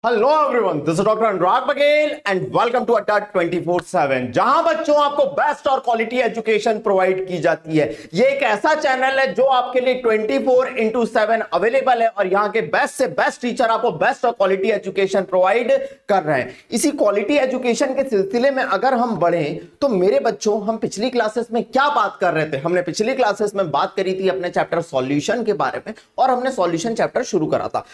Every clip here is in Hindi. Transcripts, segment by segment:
Hello everyone, this is doctor Anurag Baghel and welcome to Adda 24/7, जहां बच्चों आपको बेस्ट और क्वालिटी एजुकेशन प्रोवाइड की जाती है। ये एक ऐसा चैनल है जो आपके लिए 24/7 अवेलेबल है और यहां के बेस्ट से बेस्ट टीचर आपको बेस्ट और क्वालिटी एजुकेशन प्रोवाइड कर रहे हैं। इसी क्वालिटी एजुकेशन के सिलसिले में अगर हम बढ़ें तो मेरे बच्चों, हम पिछली क्लासेस में क्या बात कर रहे थे? हमने पिछली क्लासेस में बात करी थी अपने चैप्टर सॉल्यूशन के बारे में और हमने सॉल्यूशन चैप्टर शुरू करा था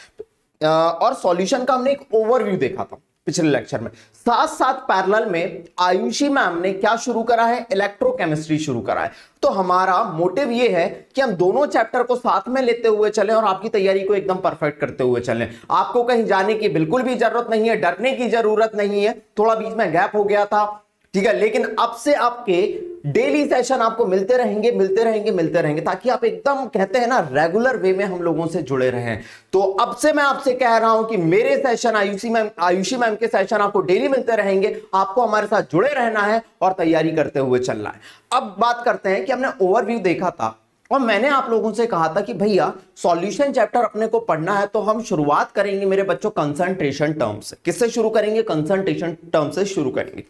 और सॉल्यूशन का हमने एक ओवरव्यू देखा था पिछले लेक्चर में। साथ साथ पैरेलल में आयुषी मैम ने क्या शुरू करा है? इलेक्ट्रोकेमिस्ट्री शुरू करा है। तो हमारा मोटिव ये है कि हम दोनों चैप्टर को साथ में लेते हुए चलें और आपकी तैयारी को एकदम परफेक्ट करते हुए चलें। आपको कहीं जाने की बिल्कुल भी जरूरत नहीं है, डरने की जरूरत नहीं है। थोड़ा बीच में गैप हो गया था, ठीक है, लेकिन अब से आपके डेली सेशन आपको मिलते रहेंगे ताकि आप एकदम, कहते हैं ना, रेगुलर वे में हम लोगों से जुड़े रहें। तो अब से मैं आपसे कह रहा हूं कि मेरे सेशन, आयुषी मैम के सेशन आपको डेली मिलते रहेंगे। आपको हमारे साथ जुड़े रहना है और तैयारी करते हुए चलना है। अब बात करते हैं कि हमने ओवरव्यू देखा था और मैंने आप लोगों से कहा था कि भैया सॉल्यूशन चैप्टर अपने को पढ़ना है तो हम शुरुआत करेंगे मेरे बच्चों कंसंट्रेशन टर्म से। किससे शुरू करेंगे? कंसंट्रेशन टर्म से शुरू करेंगे।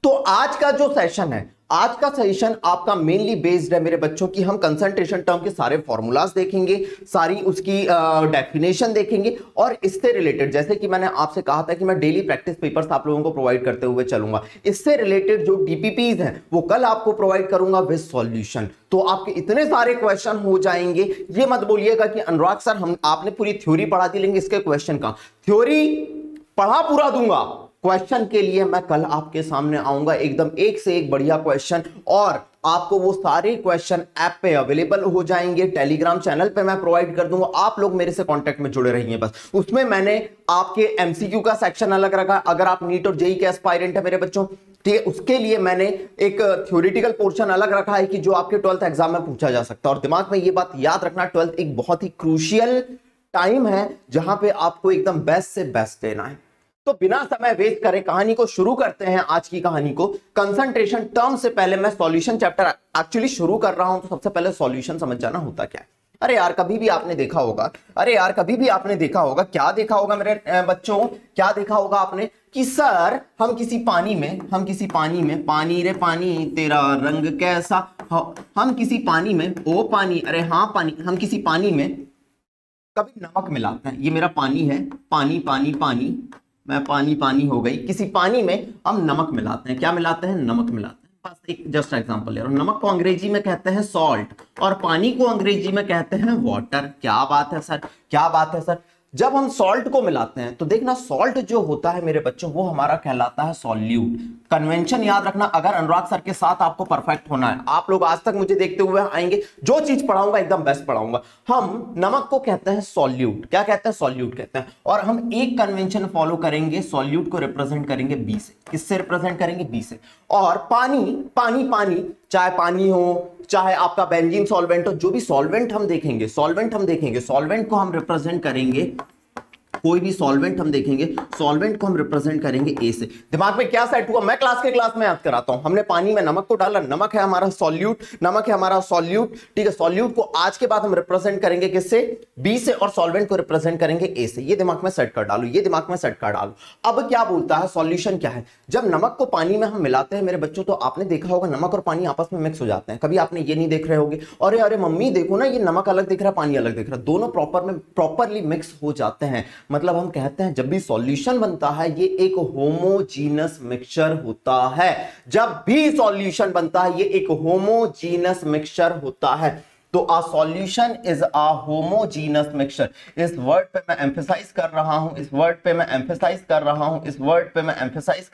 तो आज का जो सेशन है, आज का सेशन आपका मेनली बेस्ड है मेरे बच्चों की, हम कंसंट्रेशन टर्म के सारे फॉर्मूलाज देखेंगे, सारी उसकी डेफिनेशन देखेंगे और इससे रिलेटेड, जैसे कि मैंने आपसे कहा था कि मैं डेली प्रैक्टिस पेपर्स आप लोगों को प्रोवाइड करते हुए चलूंगा। इससे रिलेटेड जो डीपीपीज हैं वो कल आपको प्रोवाइड करूंगा विद सॉल्यूशन। तो आपके इतने सारे क्वेश्चन हो जाएंगे, ये मत बोलिएगा कि अनुराग सर आपने पूरी थ्योरी पढ़ा दी, लेंगे इसके क्वेश्चन का थ्योरी पढ़ा पूरा दूंगा। क्वेश्चन के लिए मैं कल आपके सामने आऊंगा, एकदम एक से एक बढ़िया क्वेश्चन, और आपको वो सारे क्वेश्चन ऐप पे अवेलेबल हो जाएंगे, टेलीग्राम चैनल पे मैं प्रोवाइड कर दूंगा। आप लोग मेरे से कांटेक्ट में जुड़े रहिए बस। उसमें मैंने आपके एमसीक्यू का सेक्शन अलग रखा, अगर आप नीट और जेईई के एस्पायरेंट है मेरे बच्चों, ठीक है, उसके लिए मैंने एक थ्योरेटिकल पोर्शन अलग रखा है कि जो आपके 12th एग्जाम में पूछा जा सकता है। और दिमाग में ये बात याद रखना, 12th एक बहुत ही क्रूशियल टाइम है जहां पे आपको एकदम बेस्ट से बेस्ट देना है। तो बिना समय वेस्ट करे कहानी को शुरू करते हैं। आज की कहानी को कंसंट्रेशन टर्म से पहले मैं सॉल्यूशन चैप्टर एक्चुअली शुरू कर रहा हूं, तो सबसे पहले सॉल्यूशन समझ जाना होता क्या है। अरे यार कभी भी आपने देखा होगा, क्या देखा होगा मेरे बच्चों, क्या देखा होगा आपने कि सर हम किसी पानी में पानी रे पानी तेरा रंग कैसा, हम किसी पानी में, ओ पानी, अरे हाँ पानी, हम किसी पानी में कभी नमक मिलाते हैं। ये मेरा पानी है, पानी पानी पानी, मैं पानी पानी हो गई। किसी पानी में हम नमक मिलाते हैं। क्या मिलाते हैं? नमक मिलाते हैं। बस एक जस्ट एग्जांपल है। नमक को अंग्रेजी में कहते हैं सॉल्ट और पानी को अंग्रेजी में कहते हैं वाटर। क्या बात है सर, क्या बात है सर। जब हम सॉल्ट को मिलाते हैं तो देखना, सॉल्ट जो होता है मेरे बच्चों वो हमारा कहलाता है सॉल्यूट। कन्वेंशन याद रखना, अगर अनुराग सर के साथ आपको परफेक्ट होना है, आप लोग आज तक मुझे देखते हुए आएंगे, जो चीज पढ़ाऊंगा एकदम बेस्ट पढ़ाऊंगा। हम नमक को कहते हैं सॉल्यूट। क्या कहते हैं? सॉल्यूट कहते हैं। और हम एक कन्वेंशन फॉलो करेंगे, सॉल्यूट को रिप्रेजेंट करेंगे बी से। किससे रिप्रेजेंट करेंगे? बी से। और पानी पानी पानी, चाहे पानी हो चाहे आपका बेंजीन सॉल्वेंट हो, जो भी सॉल्वेंट हम देखेंगे, सॉल्वेंट को हम रिप्रेजेंट करेंगे, कोई भी सॉल्वेंट हम देखेंगे, सॉल्वेंट को हम रिप्रेजेंट करेंगे ए से। दिमाग में क्या सेट हुआ? मैं क्लास में याद कराता हूं। हमने पानी में नमक को डाला, नमक है हमारा सॉल्यूट, ठीक है। सॉल्यूट को आज के बाद हम रिप्रेजेंट करेंगे किससे? बी से, और सॉल्वेंट को रिप्रेजेंट करेंगे ए से। ये दिमाग में सेट कर डालो, अब क्या बोलता है सॉल्यूशन क्या है? जब नमक को पानी में हम मिलाते हैं मेरे बच्चों, तो आपने देखा होगा नमक और पानी आपस में मिक्स हो जाते हैं। कभी आपने ये नहीं देख रहे होगे, अरे अरे मम्मी देखो ना, ये नमक अलग दिख रहा है, पानी अलग दिख रहा है। दोनों प्रॉपरली मिक्स हो जाते हैं। मतलब हम कहते हैं जब भी सॉल्यूशन बनता है ये एक होमोजीनस मिक्सचर होता है। जब भी सॉल्यूशन बनता है ये एक होमोजीनस मिक्सचर होता है। तो a solution is a homogeneous mixture. इस वर्ड पे मैं एम्फेसाइज कर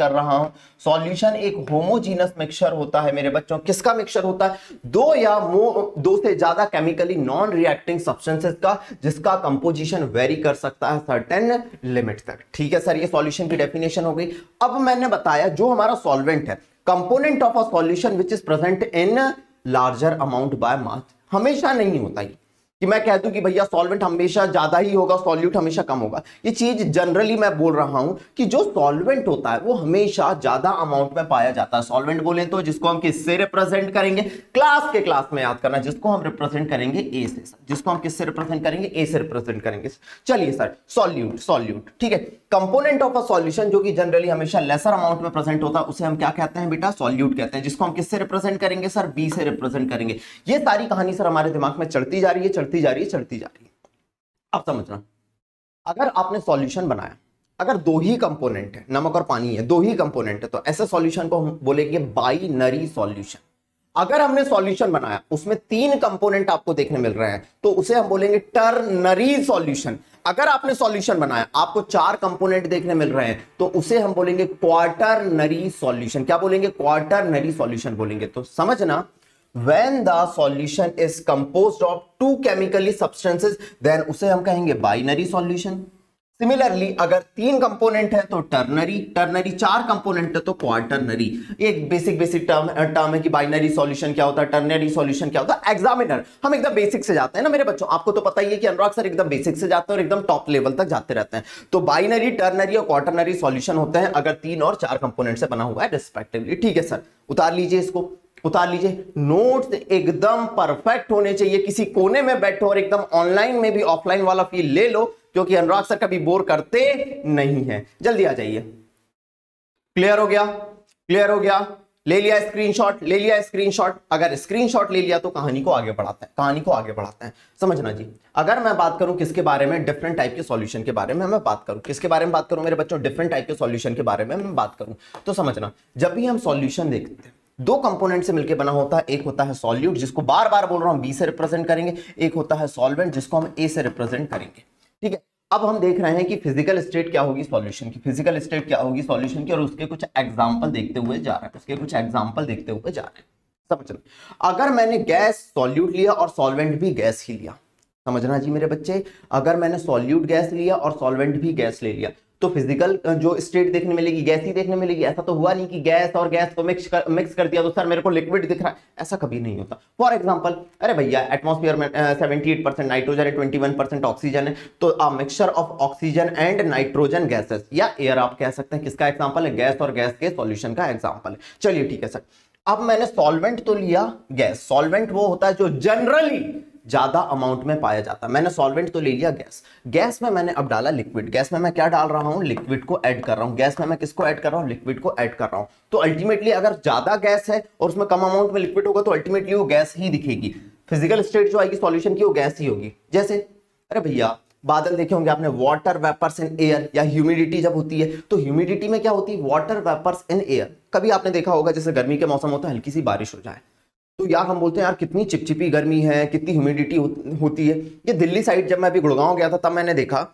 रहा हूं, सॉल्यूशन एक होमोजीनस मिक्सचर होता है मेरे बच्चों। किसका मिक्सचर होता है? दो से ज्यादा केमिकली नॉन रिएक्टिंग सब्सटेंसेस का, जिसका कंपोजिशन वेरी कर सकता है सर्टेन लिमिट तक। ठीक है सर, ये सॉल्यूशन की डेफिनेशन हो गई। अब मैंने बताया जो हमारा सॉल्वेंट है, component of a solution which is present in larger amount by mass, हमेशा नहीं होता। कि मैं कह दूं कि भैया सॉल्वेंट हमेशा ज्यादा ही होगा, सॉल्यूट हमेशा कम होगा। ये चीज जनरली मैं बोल रहा हूं कि जो सॉल्वेंट होता है वो हमेशा ज्यादा अमाउंट में पाया जाता है। सॉल्वेंट बोले तो जिसको हम किससे रिप्रेजेंट करेंगे, क्लास में याद करना, जिसको हम रिप्रेजेंट करेंगे ए से, जिसको हम किससे रिप्रेजेंट करेंगे, ए से रिप्रेजेंट करेंगे। चलिए सर, सॉल्यूट ठीक है, कंपोनेंट ऑफ अ सॉल्यूशन जो कि जनरली हमेशा लेसर अमाउंट में प्रेजेंट होता है उसे हम क्या कहते हैं बेटा, सॉल्यूट कहते हैं, जिसको हम किससे रिप्रेजेंट करेंगे सर, बी से रिप्रेजेंट करेंगे। ये सारी कहानी सर हमारे दिमाग में चढ़ती जा रही है, चढ़ती जा रही है। अब समझना, अगर आपने सॉल्यूशन बनाया, अगर दो ही कंपोनेंट है, नमक और पानी है, दो ही कंपोनेंट है, तो ऐसे सॉल्यूशन को हम बोलेंगे बाइनरी सॉल्यूशन। अगर हमने सॉल्यूशन बनाया उसमें तीन कंपोनेंट आपको देखने मिल रहे हैं तो उसे हम बोलेंगे टर्नरी सॉल्यूशन। अगर आपने सॉल्यूशन बनाया, आपको चार कंपोनेंट देखने मिल रहे हैं तो उसे हम बोलेंगे क्वार्टरनरी सॉल्यूशन। क्या बोलेंगे, क्वार्टरनरी सॉल्यूशन बोलेंगे। तो समझना, when the solution is composed of two chemically substances then उसे हम कहेंगे बाइनरी सॉल्यूशन। सिमिलरली अगर तीन कंपोनेंट है तो टर्नरी, चार कंपोनेंट है तो क्वार्टरनरी। एक बेसिक टर्म है कि बाइनरी सॉल्यूशन क्या होता है, टर्नरी सॉल्यूशन क्या होता है। एग्जामिनर, हम एकदम बेसिक से जाते हैं ना मेरे बच्चों, आपको तो पता ही है कि अनुराग सर एकदम बेसिक से जाते हैं और एकदम टॉप लेवल तक जाते रहते हैं। तो बाइनरी, टर्नरी और क्वार्टरनरी सॉल्यूशन होते हैं अगर तीन और चार कंपोनेंट से बना हुआ है रिस्पेक्टिवली। ठीक है सर, उतार लीजिए इसको, उतार लीजिए। नोट्स एकदम परफेक्ट होने चाहिए, किसी कोने में बैठो और एकदम ऑनलाइन में भी ऑफलाइन वाला फील ले लो, क्योंकि अनुराग सर कभी बोर करते नहीं है। जल्दी आ जाइए। क्लियर हो गया, क्लियर हो गया, ले लिया स्क्रीनशॉट, ले लिया स्क्रीनशॉट। अगर स्क्रीनशॉट ले लिया तो कहानी को आगे बढ़ाते हैं, कहानी को आगे बढ़ाते हैं। समझना जी, अगर मैं बात करूं किसके बारे में, डिफरेंट टाइप के सॉल्यूशन के बारे में मैं बात करूं, किसके बारे में बात करूं मेरे बच्चों, डिफरेंट टाइप के सॉल्यूशन के बारे में मैं बात करूं, तो समझना, जब भी हम सॉल्यूशन देखते हैं दो कंपोनेंट से मिलकर बना होता है। एक होता है सॉल्यूट जिसको बार बार बोल रहा हूं बी से रिप्रेजेंट करेंगे, एक होता है सॉल्वेंट जिसको हम ए से रिप्रेजेंट करेंगे। ठीक है, अब हम देख रहे हैं कि फिजिकल स्टेट क्या होगी सॉल्यूशन की, फिजिकल स्टेट क्या होगी सॉल्यूशन की, और उसके कुछ एग्जांपल देखते हुए जा रहे हैं, उसके कुछ एग्जांपल देखते हुए जा रहे हैं। समझना, अगर मैंने गैस सॉल्यूट लिया और सॉल्वेंट भी गैस ही लिया, समझना जी मेरे बच्चे, अगर मैंने सॉल्यूट गैस लिया और सॉल्वेंट भी गैस ले लिया तो फिजिकल जो स्टेट देखने मिलेगी गैस ही देखने मिलेगी। ऐसा तो हुआ नहीं कि गैस और गैस को मिक्स कर दिया तो सर मेरे को लिक्विड दिख रहा है, ऐसा कभी नहीं होता। फॉर एग्जांपल, अरे भैया एटमॉस्फेयर में 78% नाइट्रोजन है, 21% ऑक्सीजन है, तो a mixture of oxygen and nitrogen gases या एयर आप कह सकते हैं, किसका एग्जाम्पल है, गैस और गैस के सॉल्यूशन का एग्जाम्पल है। चलिए ठीक है सर, अब मैंने सॉल्वेंट तो लिया, गैस, सॉल्वेंट वो होता है जो जनरली ज्यादा अमाउंट में पाया जाता है। मैंने सॉल्वेंट तो ले लिया, गैस, गैस में मैंने अब डाला लिक्विड, गैस में मैं क्या डाल रहा हूं, लिक्विड को ऐड कर रहा हूं। गैस में मैं किसको ऐड कर रहा हूं, लिक्विड को ऐड कर रहा हूं। तो अल्टीमेटली अगर ज्यादा गैस है और उसमें कम अमाउंट में लिक्विड होगा तो अल्टीमेटली वो गैस ही दिखेगी। फिजिकल स्टेट जो आएगी सॉल्यूशन की वो गैस ही होगी। जैसे अरे भैया बादल देखे होंगे आपने, वाटर वेपर्स इन एयर, या ह्यूमिडिटी जब होती है तो ह्यूमिडिटी में क्या होती है, वाटर वेपर्स इन एयर। कभी आपने देखा होगा जैसे गर्मी के मौसम होता है, हल्की सी बारिश हो जाए तो यार हम बोलते हैं यार कितनी चिपचिपी गर्मी है, कितनी ह्यूमिडिटी होती है। ये दिल्ली साइड जब मैं अभी गुड़गांव गया था तब मैंने देखा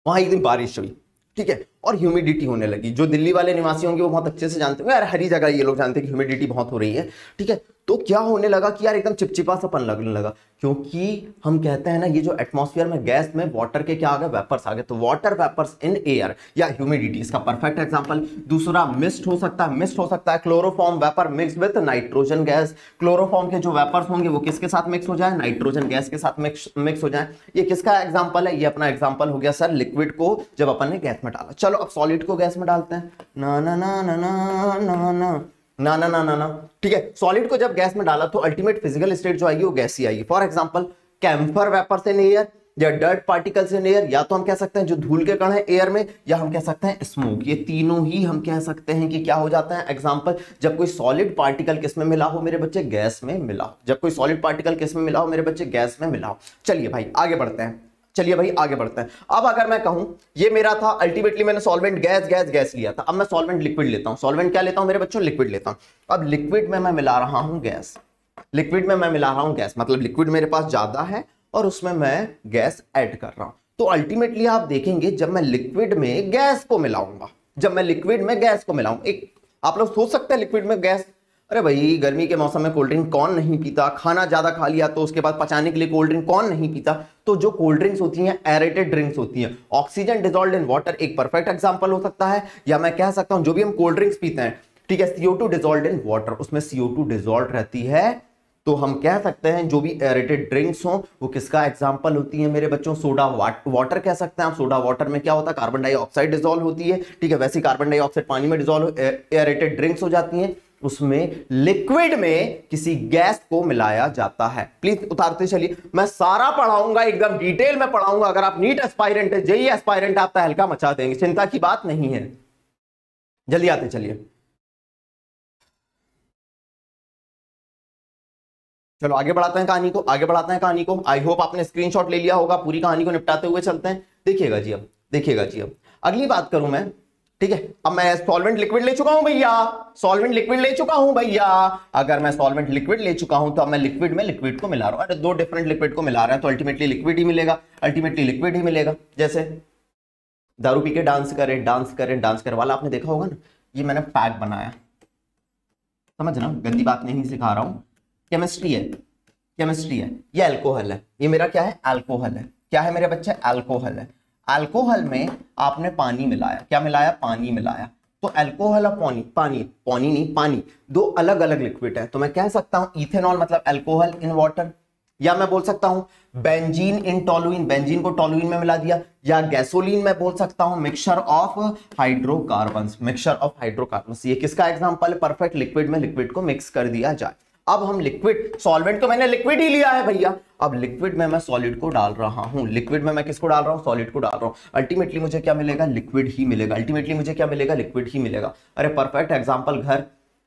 वहां एक दिन बारिश हुई, ठीक है, और ह्यूमिडिटी होने लगी। जो दिल्ली वाले निवासी होंगे वो बहुत अच्छे से जानते होंगे, यार हर जगह ये लोग जानते हैं कि ह्यूमिडिटी बहुत हो रही है, ठीक है। तो क्या होने लगा कि यार एकदम चिपचिपा सा पन लगने लगा, क्योंकि हम कहते हैं ना ये जो एटमॉस्फेयर में गैस में वाटर के क्या आ गए, वेपर्स आ गए। तो वाटर वेपर्स इन एयर या ह्यूमिडिटी इसका परफेक्ट एग्जांपल। दूसरा मिस्ट हो सकता है, मिस्ट हो सकता है chloroform vapour mix with nitrogen gas. Chloroform के जो वेपर्स होंगे वो किसके साथ मिक्स हो जाए, नाइट्रोजन गैस के साथ मिक्स हो जाए। ये किसका एग्जाम्पल है, ये अपना एग्जाम्पल हो गया सर लिक्विड को जब अपन ने गैस में डाला। चलो अब सॉलिड को गैस में डालते हैं, ना ना ना ना ना ना ना ना ना ना ना ना, ठीक है। सॉलिड को जब गैस में डाला तो अल्टीमेट फिजिकल स्टेट जो आएगी वो गैस ही आएगी। For example camphor vapours in air या डर्ट पार्टिकल्स इन एयर, या तो हम कह सकते हैं जो धूल के कण है एयर में, या हम कह सकते हैं स्मोक। ये तीनों ही हम कह सकते हैं कि क्या हो जाता है। एग्जांपल, जब कोई सॉलिड पार्टिकल किस में मिला हो मेरे बच्चे, गैस में मिला हो। जब कोई सॉलिड पार्टिकल किस में मिला हो मेरे बच्चे, गैस में मिला हो। चलिए भाई आगे बढ़ते हैं, चलिए भाई आगे बढ़ते हैं। अब अगर मैं कहूं ये मेरा था अल्टीमेटली मैंने सॉल्वेंट गैस गैस गैस लिया था, अब मैं सॉल्वेंट लिक्विड लेता हूं। सॉल्वेंट क्या लेता हूं मेरे बच्चों, लिक्विड लेता हूं। अब लिक्विड में मैं मिला रहा हूं गैस, लिक्विड में मैं मिला रहा हूं गैस, मतलब लिक्विड मेरे पास ज्यादा है और उसमें मैं गैस ऐड कर रहा हूं। तो अल्टीमेटली आप देखेंगे जब मैं लिक्विड में गैस को मिलाऊंगा, जब मैं लिक्विड में गैस को मिलाऊं, एक आप लोग सोच सकते हैं लिक्विड में गैस, अरे भाई गर्मी के मौसम में कोल्ड ड्रिंक कौन नहीं पीता, खाना ज्यादा खा लिया तो उसके बाद पचाने के लिए कोल्ड ड्रिंक कौन नहीं पीता। तो जो कोल्ड ड्रिंक्स होती हैं एरेटेड ड्रिंक्स होती हैं, ऑक्सीजन डिसॉल्व्ड इन वाटर एक परफेक्ट एग्जांपल हो सकता है, या मैं कह सकता हूं जो भी हम कोल्ड ड्रिंक्स पीते हैं, ठीक है, CO2 डिसॉल्व्ड इन वाटर, उसमें CO2 डिसॉल्व रहती है तो हम कह सकते हैं जो भी एरेटेड ड्रिंक्स हो वो किसका एग्जांपल होती है मेरे बच्चों, सोडा वाटर कह सकते हैं आप। सोडा वाटर में क्या होता है, कार्बन डाइऑक्साइड डिसॉल्व होती है, ठीक है, वैसे कार्बन डाइऑक्साइड पानी में डिसॉल्व एरेटेड ड्रिंक्स हो जाती हैं, उसमें लिक्विड में किसी गैस को मिलाया जाता है। प्लीज उतारते चलिए, मैं सारा पढ़ाऊंगा, एकदम डिटेल में पढ़ाऊंगा। अगर आप नीट एस्पायरेंट है, जेईई एस्पायरेंट, आप तहलका मचा देंगे, चिंता की बात नहीं है। जल्दी आते चलिए, चलो आगे बढ़ाते हैं कहानी को, आगे बढ़ाते हैं कहानी को। आई होप आपने स्क्रीनशॉट ले लिया होगा, पूरी कहानी को निपटाते हुए चलते हैं। देखिएगा जी, अब देखिएगा जी, अब अगली बात करूं मैं, ठीक है। अब मैं सॉल्वेंट लिक्विड ले चुका हूं भैया, सॉल्वेंट लिक्विड ले चुका हूं भैया। अगर मैं सॉल्वेंट लिक्विड ले चुका हूं तो अब मैं लिक्विड में लिक्विड को मिला रहा हूं। अरे दो डिफरेंट लिक्विड को मिला रहे हैं तो अल्टीमेटली लिक्विड ही मिलेगा, अल्टीमेटली लिक्विड ही मिलेगा। जैसे दारू पी के डांस करे, डांस करे, डांस करे वाला आपने देखा होगा ना, ये मैंने पैक बनाया, समझना, गंदी बात नहीं सिखा रहा हूं, केमिस्ट्री है, केमिस्ट्री है। ये अल्कोहल है, ये मेरा क्या है, अल्कोहल है। क्या है मेरे बच्चे, अल्कोहल है। अल्कोहल में आपने पानी मिलाया, क्या मिलाया, पानी मिलाया। तो अल्कोहल और पानी, पानी नहीं, पानी, दो अलग अलग लिक्विड है। तो मैं कह सकता हूं इथेनॉल मतलब अल्कोहल इन वाटर, या मैं बोल सकता हूं बेंजीन इन टोलुइन, बेंजीन को टोलुइन में मिला दिया, या गैसोलीन में बोल सकता हूं mixture of hydrocarbons, mixture of hydrocarbons. ये किसका एग्जांपल है, परफेक्ट लिक्विड में लिक्विड को मिक्स कर दिया जाए। अब हम लिक्विड, सॉल्वेंट तो मैंने लिक्विड ही लिया है भैया, अब लिक्विड में मैं सॉलिड को डाल रहा हूं, लिक्विड में मैं किसको डाल रहा हूं, सॉलिड को डाल रहा हूं। अल्टीमेटली मुझे क्या मिलेगा, लिक्विड ही मिलेगा, अल्टीमेटली मुझे क्या मिलेगा, लिक्विड ही मिलेगा। अरे परफेक्ट एग्जांपल, घर,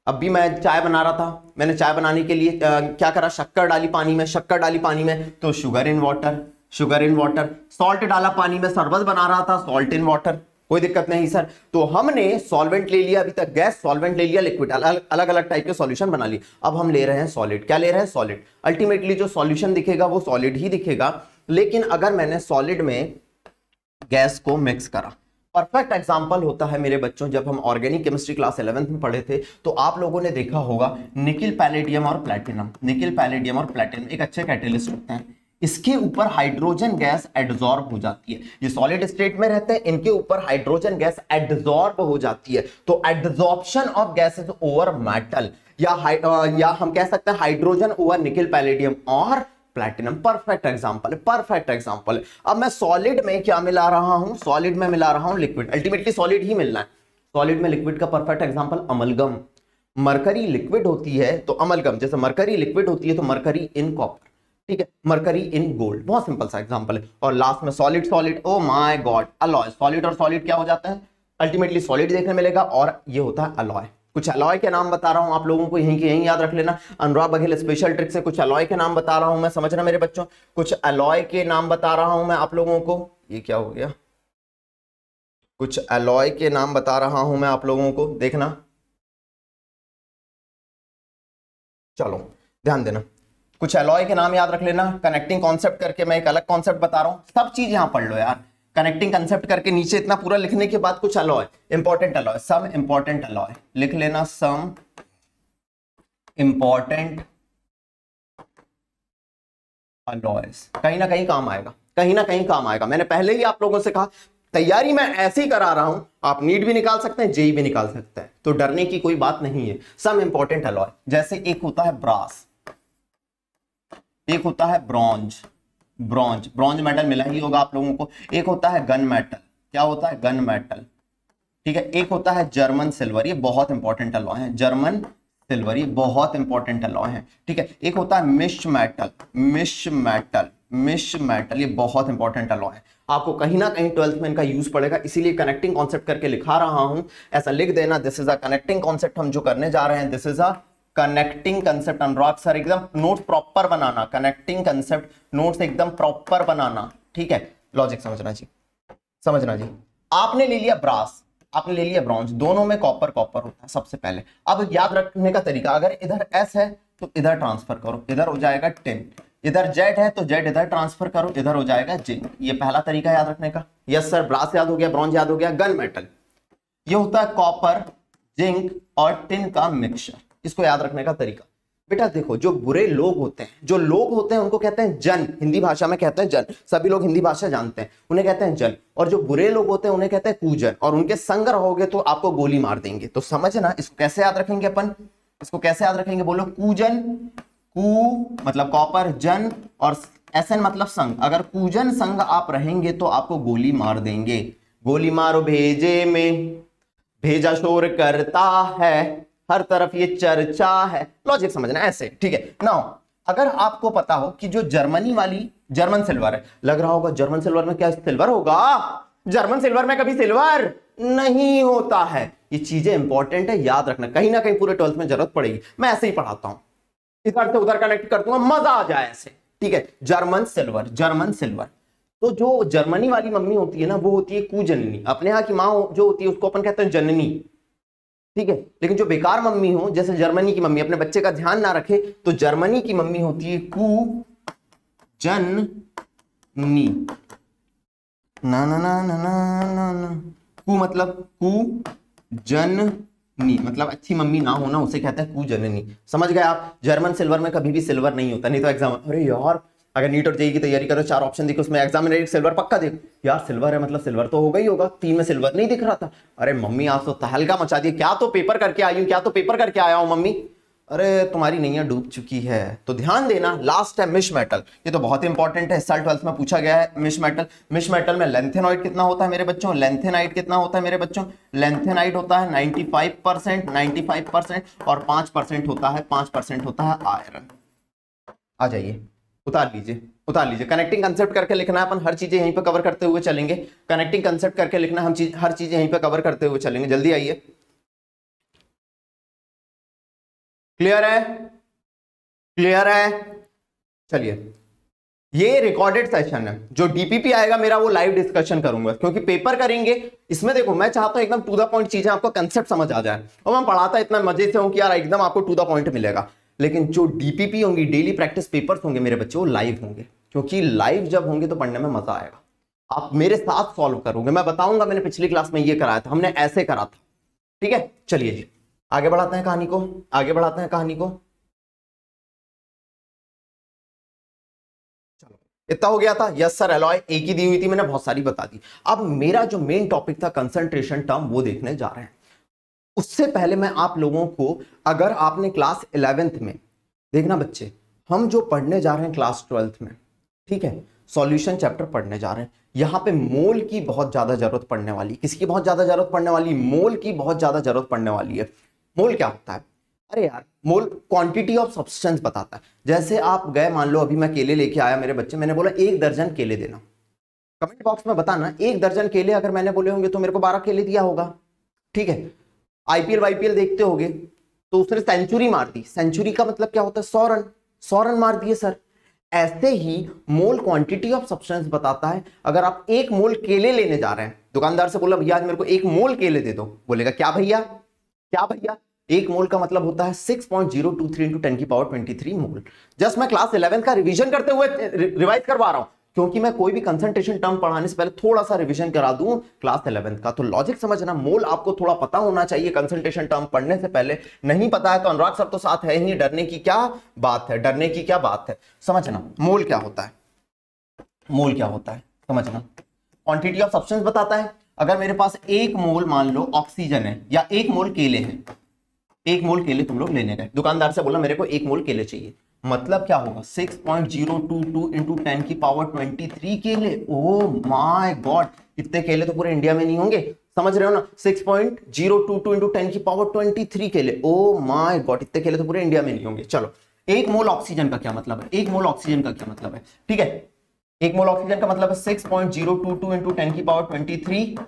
अब भी मैं चाय बना रहा था, मैंने चाय बनाने के लिए क्या करा, शक्कर डाली पानी में, शक्कर डाली पानी में तो sugar in water, sugar in water. Salt डाला पानी में, शरबत बना रहा था, सॉल्ट इन वाटर, कोई दिक्कत नहीं सर। तो हमने सॉल्वेंट ले लिया, अभी तक गैस, सॉल्वेंट ले लिया, लिक्विड, अलग अलग टाइप के सॉल्यूशन बना लिए। अब हम ले रहे हैं सॉलिड, क्या ले रहे हैं, सॉलिड। अल्टीमेटली जो सॉल्यूशन दिखेगा वो सॉलिड ही दिखेगा। लेकिन अगर मैंने सॉलिड में गैस को मिक्स करा, परफेक्ट एग्जांपल होता है मेरे बच्चों, जब हम ऑर्गेनिक केमिस्ट्री क्लास 11th में पढ़े थे तो आप लोगों ने देखा होगा निकिल, पैलेडियम और प्लैटिनम, निकिल, पैलेडियम और प्लैटिनम एक अच्छे कैटेलिस्ट होते हैं। इसके ऊपर हाइड्रोजन गैस एडजॉर्ब हो जाती है, ये सॉलिड स्टेट में रहते हैं, इनके ऊपर हाइड्रोजन गैस एडजॉर्ब हो जाती है। तो adsorption of gases over metal, या हम कह सकते हैं हाइड्रोजन ओवर निकिल, पैलेडियम और प्लैटिनम। परफेक्ट एग्जांपल है, परफेक्ट एग्जांपल है। अब मैं सॉलिड में क्या मिला रहा हूं, सॉलिड में मिला रहा हूं लिक्विड, अल्टीमेटली सॉलिड ही मिलना है। सॉलिड में लिक्विड का perfect example amalgam, mercury liquid होती है तो अमलगम, जैसे मरकरी लिक्विड होती है तो मरकरी इन कॉपर, ठीक है, मरकरी इन गोल्ड, बहुत सिंपल सा एग्जांपल है। और लास्ट में solid, solid, oh my God, alloy, solid और सॉलिड क्या हो जाता है, अल्टीमेटली सॉलिड देखने मिलेगा और ये होता है अलॉय। कुछ अलॉय के नाम बता रहा हूं आप लोगों को, यहीं के यहीं याद रख लेना। अनुराग बघेल स्पेशल ट्रिक से कुछ अलॉय के नाम बता रहा हूं मैं, समझना मेरे बच्चों, कुछ अलॉय के नाम बता रहा हूं मैं आप लोगों को। ये क्या हो गया, कुछ अलॉय के नाम बता रहा हूं मैं आप लोगों को, देखना, चलो ध्यान देना, कुछ अलॉय के नाम याद रख लेना। कनेक्टिंग कॉन्सेप्ट करके मैं एक अलग कॉन्सेप्ट बता रहा हूं, सब चीज यहां पढ़ लो यार। कनेक्टिंग कंसेप्ट करके नीचे इतना पूरा लिखने के बाद कुछ alloy, important alloy, some important alloy लिख लेना, सम इंपॉर्टेंट अलॉयज, कहीं ना कहीं काम आएगा, कहीं ना कहीं काम आएगा। मैंने पहले ही आप लोगों से कहा तैयारी मैं ऐसे ही करा रहा हूं, आप नीट भी निकाल सकते हैं, जेईई भी निकाल सकते हैं, तो डरने की कोई बात नहीं है। सम इंपॉर्टेंट अलॉय, जैसे एक होता है ब्रास, एक होता है ब्रॉन्ज, ब्रॉन्ज, ब्रॉन्ज मेटल मिला ही होगा आप लोगों को। एक होता है गन मेटल, क्या होता है, गन मेटल, ठीक है। एक होता है जर्मन सिल्वर, ये बहुत इंपॉर्टेंट अलॉय है, जर्मन सिल्वर, ये बहुत इंपॉर्टेंट अलॉय है, ठीक है। एक होता है मिश मेटल, मिश मेटल, मिश मेटल, ये बहुत इंपॉर्टेंट अलॉय है, आपको कहीं ना कहीं 12th में इनका यूज पड़ेगा, इसीलिए कनेक्टिंग कॉन्सेप्ट करके लिखा रहा हूं। ऐसा लिख देना, this is a connecting concept, हम जो करने जा रहे हैं, this is a connecting concept. Anurag sir एकदम नोट्स प्रॉपर बनाना, कनेक्टिंग कंसेप्ट नोट्स एकदम प्रॉपर बनाना, ठीक है। लॉजिक समझना जी, समझना जी। आपने ले लिया ब्रास, आपने ले लिया ब्रॉन्ज, दोनों में कॉपर कॉपर होता है सबसे पहले। अब याद रखने का तरीका, अगर इधर एस है तो इधर ट्रांसफर करो, इधर हो जाएगा टिन, इधर जेड है तो जेड इधर ट्रांसफर करो, इधर हो जाएगा जिंक। ये पहला तरीका याद रखने का। यस सर, ब्रास याद हो गया, ब्रॉन्ज याद हो गया, गन मेटल, ये होता है कॉपर, जिंक और टिन का मिक्सचर, इसको याद रखने का तरीका। बेटा देखो, जो बुरे लोग होते हैं, जो लोग होते हैं उनको कहते हैं जन, हिंदी भाषा में कहते हैं जन, सभी लोग हिंदी भाषा जानते हैं, उन्हें कहते हैं जन। और जो बुरे लोग होते हैं उन्हें कहते हैं कूजन, और उनके संग रहोगे तो आपको गोली मार देंगे। तो समझना, इसको कैसे याद रखेंगे अपन, इसको कैसे याद रखेंगे, बोलो, कूजन, कू मतलब कॉपर, जन और एसन मतलब संग। अगर कूजन संग आप रहेंगे तो आपको गोली मार देंगे। गोली मारो भेजे में, भेजा शोर करता है, हर तरफ ये चर्चा है। लॉजिक समझना ऐसे, ठीक है। नाउ अगर आपको पता हो कि जो जर्मनी वाली जर्मन सिल्वर है, लग रहा होगा जर्मन सिल्वर में क्या सिल्वर होगा? जर्मन सिल्वर में कभी सिल्वर नहीं होता है। ये चीजें इंपॉर्टेंट है, याद रखना, कहीं ना कहीं पूरे 12th में जरूरत पड़ेगी। मैं ऐसे ही पढ़ाता हूं, इधर से उधर कनेक्ट कर दूंगा, मजा आ जाए ऐसे, ठीक है। German silver, German silver. तो जो जर्मनी वाली मम्मी होती है ना, वो होती है कुजननी। अपने यहाँ की माँ जो होती है उसको अपन कहते हैं जननी, ठीक है। लेकिन जो बेकार मम्मी हो, जैसे जर्मनी की मम्मी अपने बच्चे का ध्यान ना रखे, तो जर्मनी की मम्मी होती है कू जननी। ना ना ना ना ना ना ना, कू मतलब कू जननी मतलब अच्छी मम्मी ना होना, उसे कहते हैं कू जननी। समझ गए आप? जर्मन सिल्वर में कभी भी सिल्वर नहीं होता। नहीं तो एग्जाम, अरे यार अगर नीट और जेईई की तैयारी करो, 4 ऑप्शन देखो, उसमें एग्जाम में सिल्वर पक्का देखो, यार सिल्वर है मतलब सिल्वर तो होगा ही होगा, 3 में सिल्वर नहीं दिख रहा था। अरे मम्मी आज तो तहलका मचा दिया, क्या तो पेपर करके आई हूं, क्या तो पेपर करके आया हूं मम्मी। अरे तुम्हारी नैया डूब चुकी है। तो ध्यान देना, लास्ट है मिश मेटल। ये तो बहुत इंपॉर्टेंट है, इस साल 12th में पूछा गया है मिश मेटल। मिश मेटल में लेंथेनॉइड कितना होता है मेरे बच्चों? लेंथेनाइड कितना होता है मेरे बच्चों? लेंथेनाइड होता है 95%, 95% और 5% होता है, 5% होता है आयरन। आ जाइए, उतार लीजिए, उतार लीजिए। कनेक्टिंग कंसेप्ट करके लिखना है, अपन हर चीजें यहीं पे कवर करते हुए चलेंगे। कनेक्टिंग कंसेप्ट करके लिखना, हम हर चीजें यहीं पे कवर करते हुए चलेंगे। जल्दी आइए। क्लियर है? क्लियर है? चलिए, ये रिकॉर्डेड सेशन है, जो डीपीपी आएगा मेरा वो लाइव डिस्कशन करूंगा, क्योंकि पेपर करेंगे इसमें। देखो मैं चाहता हूं एकदम टू द पॉइंट चीजें, आपको कंसेप्ट समझ आ जाए। और मैं पढ़ाता इतना मजे से हूं कि यार एकदम आपको टू द पॉइंट मिलेगा। लेकिन जो डीपीपी होंगी, डेली प्रैक्टिस पेपर्स होंगे मेरे बच्चे, वो लाइव होंगे, क्योंकि लाइव जब होंगे तो पढ़ने में मजा आएगा। आप मेरे साथ सॉल्व करोगे, मैं बताऊंगा मैंने पिछली क्लास में ये कराया था, हमने ऐसे करा था, ठीक है। चलिए जी, आगे बढ़ाते हैं कहानी को, आगे बढ़ाते हैं कहानी को। चलो, इतना हो गया था। यस सर, एलॉय एक ही दी हुई थी, मैंने बहुत सारी बता दी। अब मेरा जो मेन टॉपिक था कंसंट्रेशन टर्म, वो देखने जा रहे हैं। उससे पहले मैं आप लोगों को, अगर आपने क्लास 11th में देखना बच्चे, हम जो पढ़ने जा रहे हैं क्लास 12th में, ठीक है, सॉल्यूशन चैप्टर पढ़ने जा रहे हैं। यहां पे मोल की बहुत ज्यादा जरूरत पड़ने वाली। किसकी बहुत ज्यादा जरूरत पड़ने वाली? मोल की बहुत ज्यादा जरूरत पड़ने वाली है। मोल क्या होता है? अरे यार, मोल क्वांटिटी ऑफ सब्सटेंस बताता है। जैसे आप गए, मान लो अभी मैं केले लेके आया मेरे बच्चे, मैंने बोला 1 दर्जन केले देना। कमेंट बॉक्स में बताना 1 दर्जन केले अगर मैंने बोले होंगे तो मेरे को 12 केले दिया होगा, ठीक है। आईपीएल वाईपीएल देखते होगे तो उसने सेंचुरी मार दी। सेंचुरी का मतलब क्या होता है? 100 रन, 100 रन मार दिए सर। ऐसे ही मोल क्वांटिटी ऑफ सब्सटेंस बताता है। अगर आप 1 मोल केले लेने जा रहे हैं, दुकानदार से बोला भैया आज मेरे को 1 मोल केले दे दो, बोलेगा क्या भैया, क्या भैया? 1 मोल का मतलब होता है 6.023 इंटू 10 की पावर 23 मोल। जस्ट मैं क्लास 11 का रिवीजन करते हुए रिवाइज करवा रहा हूं, क्योंकि मैं कोई भी कंसंट्रेशन टर्म पढ़ाने से पहले थोड़ा सा रिवीजन करा दूं क्लास 11 का। तो लॉजिक समझना, मोल आपको थोड़ा पता होना चाहिए कंसंट्रेशन टर्म पढ़ने से पहले। नहीं पता है तो अनुराग सर तो साथ है ही, डरने की क्या बात है, डरने की क्या बात है। समझना मोल क्या होता है, मोल क्या होता है समझना। क्वांटिटी ऑफ सब्सटेंस बताता है। अगर मेरे पास 1 मोल मान लो ऑक्सीजन है, या 1 मोल केले हैं, 1 मोल केले तुम लोग लेने गए, दुकानदार से बोला मेरे को 1 मोल केले चाहिए, मतलब क्या होगा? 6.022 इंटू 10 की पावर 23 केले। ओ माय गॉड, इतने केले तो पूरे इंडिया में नहीं होंगे, समझ रहे हो ना? 6.022 इंटू 10 की पावर 23 केले। ओ माय गॉड, इतने केले तो पूरे इंडिया में नहीं होंगे। चलो, 1 मोल ऑक्सीजन का क्या मतलब है? 1 मोल ऑक्सीजन का क्या मतलब है? ठीक है, 1 मोल ऑक्सीजन का मतलब है 6.022 इंटू 10 की power 23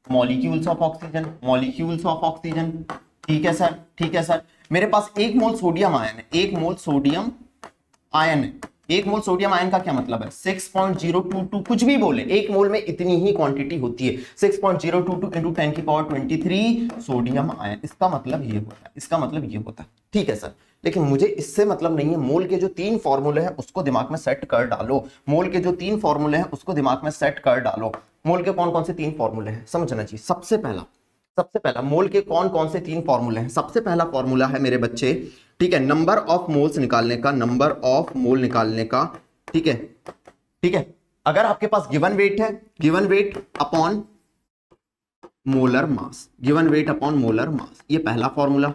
molecules of oxygen, molecules of oxygen. ठीक है सर, ठीक है सर। मेरे पास 1 मोल सोडियम आयन है, 1 मोल सोडियम आयन है। 1 मोल सोडियम आयन का क्या मतलब है? 6.022, कुछ भी बोले, 1 मोल में इतनी ही क्वांटिटी होती है, 6.022 इंटू 10 की पावर 23 सोडियम आयन। इसका मतलब ये होता है, इसका मतलब ये होता है। ठीक है सर, लेकिन मुझे इससे मतलब नहीं है। मोल के जो 3 फॉर्मूले हैं उसको दिमाग में सेट कर डालो। मोल के जो 3 फॉर्मूले हैं उसको दिमाग में सेट कर डालो। मोल के कौन कौन से 3 फॉर्मूले हैं समझना चाहिए। सबसे पहला मोल के कौन कौन से 3 फॉर्मूले हैं? सबसे पहला फॉर्मूला है मेरे बच्चे, ठीक है, नंबर ऑफ मोल्स निकालने का, नंबर ऑफ मोल निकालने का। ठीक है, ठीक है। अगर आपके पास गिवन वेट है, given weight upon molar mass, given weight upon molar mass, ये पहला formula.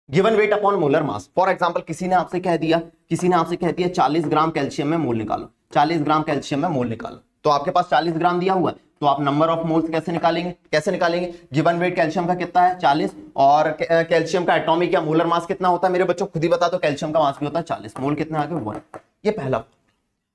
Given weight upon molar mass. For example किसी ने आपसे कह दिया 40 ग्राम कैल्शियम में मोल निकालो, 40 ग्राम कैल्शियम में मोल निकालो, तो आपके पास 40 ग्राम दिया हुआ है, तो आप नंबर ऑफ मोल्स कैसे निकालेंगे? गिवन वेट कैल्शियम का कितना है 40, और कैल्शियम का एटॉमिक या मोलर मास कितना होता है मेरे बच्चों, खुद ही बता दो। कैल्शियम का मास भी होता है 40, मोल कितने आ गए 1। ये पहला।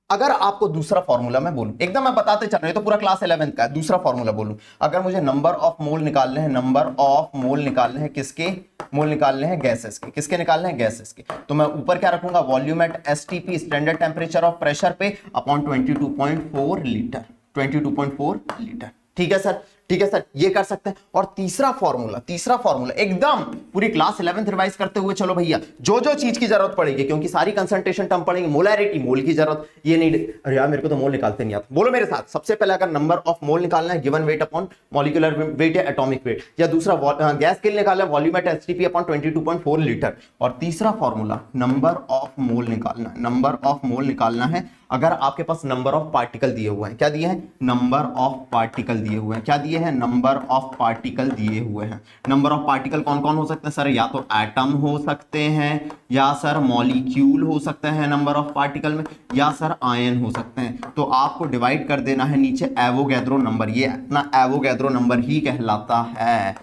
अगर आपको दूसरा फॉर्मूला मैं बोलूं, एकदम मैं बताते चल रहा हूं, तो पूरा क्लास 11th का है, दूसरा फॉर्मूला बोलूं, अगर मुझे नंबर ऑफ मोल निकालने हैं, नंबर ऑफ मोल निकालने हैं किसके? मोल निकालने हैं गैसेस के। किसके निकालने हैं? गैसेस के। तो मैं ऊपर क्या रखूंगा? Volume at STP, standard temperature of pressure पे, अपॉन 22.4 लीटर, 22.4 लीटर। ठीक है सर, ठीक है सर, ये कर सकते हैं। और तीसरा फॉर्मूला एकदम पूरी क्लास 11th रिवाइज करते हुए चलो भैया, जो जो चीज की जरूरत पड़ेगी, क्योंकि सारी कंसंट्रेशन टर्म पड़ेंगे, मोलैरिटी, मोल की जरूरत, ये नहीं, अरे यार मेरे को तो मोल निकालते नहीं आता, बोलो मेरे साथ। सबसे पहले अगर नंबर ऑफ मोल निकालना है given weight upon molecular weight या एटॉमिक वेट, या दूसरा गैस के लिए निकालना है volume at STP upon 22.4 litre, और तीसरा फॉर्मूला नंबर ऑफ मोल निकालना है, नंबर ऑफ मोल निकालना है अगर आपके पास नंबर ऑफ पार्टिकल दिए हुए हैं। क्या दिए हैं? नंबर ऑफ पार्टिकल दिए हुए हैं। क्या दिए हैं? नंबर ऑफ पार्टिकल दिए हुए हैं। नंबर ऑफ पार्टिकल कौन कौन हो सकते हैं सर? या तो एटम हो सकते हैं, या सर मॉलिक्यूल हो सकते हैं नंबर ऑफ पार्टिकल में, या सर आयन हो सकते हैं। तो आपको डिवाइड कर देना है नीचे एवोगैड्रो नंबर, ये अपना एवोगैड्रो नंबर ही कहलाता है,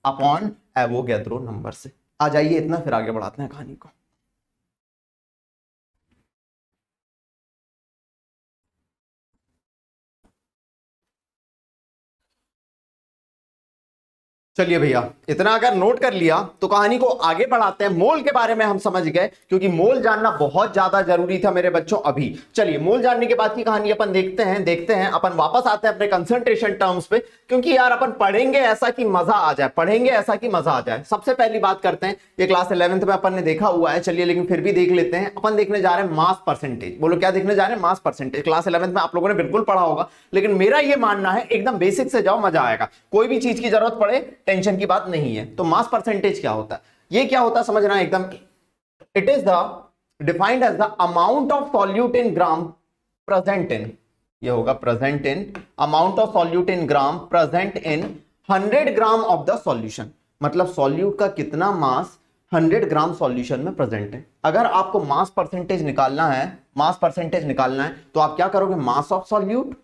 अपॉन एवोगैड्रो नंबर से। आ जाइए इतना, फिर आगे बढ़ाते हैं कहानी को। चलिए भैया, इतना अगर नोट कर लिया तो कहानी को आगे बढ़ाते हैं। मोल के बारे में हम समझ गए, क्योंकि मोल जानना बहुत ज्यादा जरूरी था मेरे बच्चों अभी। चलिए मोल जानने के बाद की कहानी अपन देखते हैं अपन वापस आते हैं अपने कंसंट्रेशन टर्म्स पे, क्योंकि यार अपन पढ़ेंगे ऐसा कि मजा आ जाए, सबसे पहली बात करते हैं, ये क्लास 11th में अपन ने देखा हुआ है, चलिए लेकिन फिर भी देख लेते हैं। अपन देखने जा रहे हैं मास परसेंटेज। बोलो क्या देखने जा रहे हैं? Mass percentage. क्लास 11th में आप लोगों ने बिल्कुल पढ़ा होगा, लेकिन मेरा ये मानना है एकदम बेसिक से जाओ, मजा आएगा। कोई भी चीज की जरूरत पड़े टेंशन की बात नहीं है। तो मास परसेंटेज क्या होता है? ये क्या होता है समझना एकदम। It is the defined as the amount of solute in gram present in, ये होगा present in, amount of solute in gram present in 100 gram of the solution. मतलब सॉल्यूट का कितना मास 100 ग्राम सॉल्यूशन में प्रेजेंट है। अगर आपको मास परसेंटेज निकालना है, तो आप क्या करोगे? मास of solute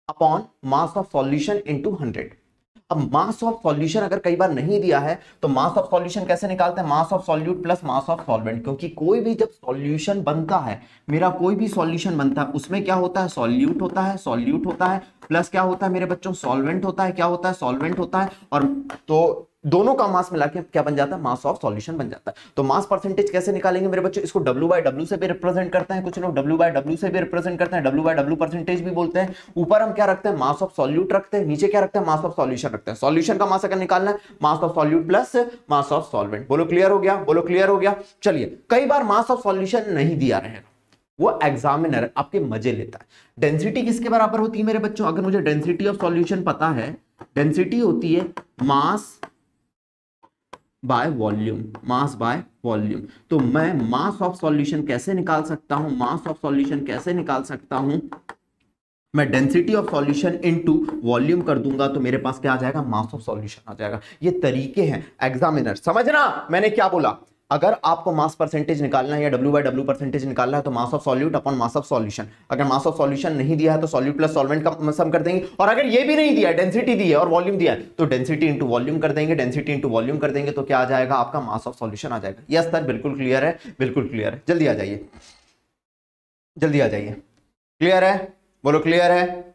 upon mass of solution into 100। अब मास ऑफ सॉल्यूशन अगर कई बार नहीं दिया है तो मास ऑफ सॉल्यूशन कैसे निकालते हैं? मास of solute plus mass of solvent. क्योंकि कोई भी जब सॉल्यूशन बनता है, मेरा कोई भी सॉल्यूशन बनता है, उसमें क्या होता है? सॉल्यूट होता है प्लस क्या होता है मेरे बच्चों? सॉल्वेंट होता है। क्या होता है? सॉल्वेंट होता है। और तो दोनों का मास मिला के क्या बन जाता है? मास ऑफ सॉल्यूशन बन जाता है। तो मास परसेंटेज कैसे निकालेंगे मेरे बच्चों? इसको W/W से भी रिप्रेजेंट करते हैं, कुछ लोग W/W से भी रिप्रेजेंट करते हैं, W/W परसेंटेज भी बोलते हैं। ऊपर हम क्या रखते हैं? मास ऑफ सॉल्यूट रखते हैं, नीचे क्या रखते हैं? मास ऑफ सॉल्यूशन रखते हैं। सॉल्यूशन का मास अगर निकालना है, मास of solute plus mass of solvent. बोलो क्लियर हो गया? चलिए, कई बार मास ऑफ सॉल्यूशन नहीं दिया रहेगा, वो एग्जामिनर आपके मजे लेता है। डेंसिटी किसके बराबर होती है मेरे बच्चों? अगर मुझे डेंसिटी ऑफ सॉल्यूशन पता है, डेंसिटी होती है मास बाय वॉल्यूम। तो मैं मास ऑफ सॉल्यूशन कैसे निकाल सकता हूं? मैं density of solution into volume कर दूंगा, तो मेरे पास क्या आ जाएगा? मास ऑफ सॉल्यूशन आ जाएगा। ये तरीके हैं एग्जामिनर, समझना मैंने क्या बोला। अगर आपको मास परसेंटेज निकालना है या W/W परसेंटेज निकालना है, तो मास of solute upon mass of solution. अगर मास ऑफ सॉल्यूशन नहीं दिया है तो सॉल्यूट प्लस सॉल्वेंट का सम कर देंगे। और अगर ये भी नहीं दिया है, डेंसिटी दी है और वॉल्यूम दिया है, तो डेंसिटी इंटू वॉल्यूम कर देंगे, तो क्या आ जाएगा? आपका मास ऑफ सॉल्यूशन आ जाएगा। यस सर, बिल्कुल क्लियर है। जल्दी आ जाइए। क्लियर है? बोलो क्लियर है?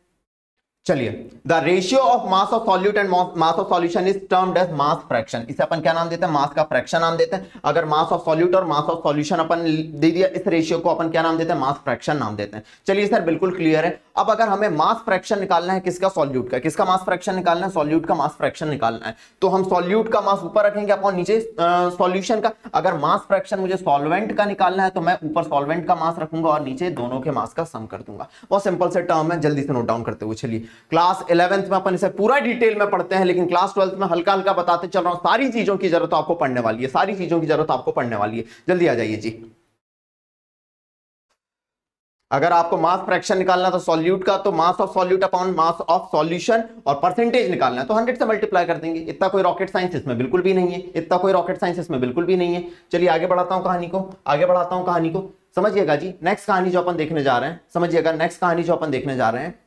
चलिए, the ratio of mass of solute and mass of solution is termed as mass fraction. इसे अपन क्या नाम देते हैं? मास का फ्रैक्शन नाम देते हैं। अगर मास ऑफ सॉल्यूट और मास ऑफ सॉल्यूशन अपन दे दिया, इस रेशियो को अपन क्या नाम देते हैं? मास फ्रैक्शन नाम देते हैं। चलिए सर, बिल्कुल क्लियर है। अब अगर हमें मास फ्रैक्शन निकालना है, किसका? सॉल्यूट का। किसका मास फ्रैक्शन निकालना है? सॉल्यूट का मास फ्रैक्शन निकालना है। तो हम सॉल्यूट का मास ऊपर रखेंगे अपॉन नीचे सॉल्यूशन का। अगर मास फ्रैक्शन मुझे सॉल्वेंट का निकालना है, तो मैं ऊपर सॉल्वेंट का मास रखूंगा और नीचे दोनों के मास का सम कर दूंगा। बहुत सिंपल से टर्म है, जल्दी से नोट डाउन करते हुए चलिए। क्लास 11th में अपन इसे पूरा डिटेल में पढ़ते हैं, लेकिन क्लास 12th में हल्का हल्का बताते चल रहा हूं। सारी चीजों की जरूरत आपको पढ़ने वाली है, जल्दी आ जाइए जी। अगर आपको मास फ्रैक्शन निकालना तो सॉल्यूट का, तो मास of solute upon mass of solution, और परसेंटेज निकालना है तो 100 से मल्टीप्लाई कर देंगे। इतना कोई रॉकेट साइंस इसमें बिल्कुल भी नहीं है, इतना कोई रॉकेट साइंस इसमें बिल्कुल भी नहीं है। चलिए आगे बढ़ाता हूं कहानी को, आगे बढ़ाता हूं कहानी को। समझिएगा जी, नेक्स्ट कहानी जो अपन देखने जा रहे हैं, समझिएगा नेक्स्ट कहानी जो अपन देखने जा रहे हैं,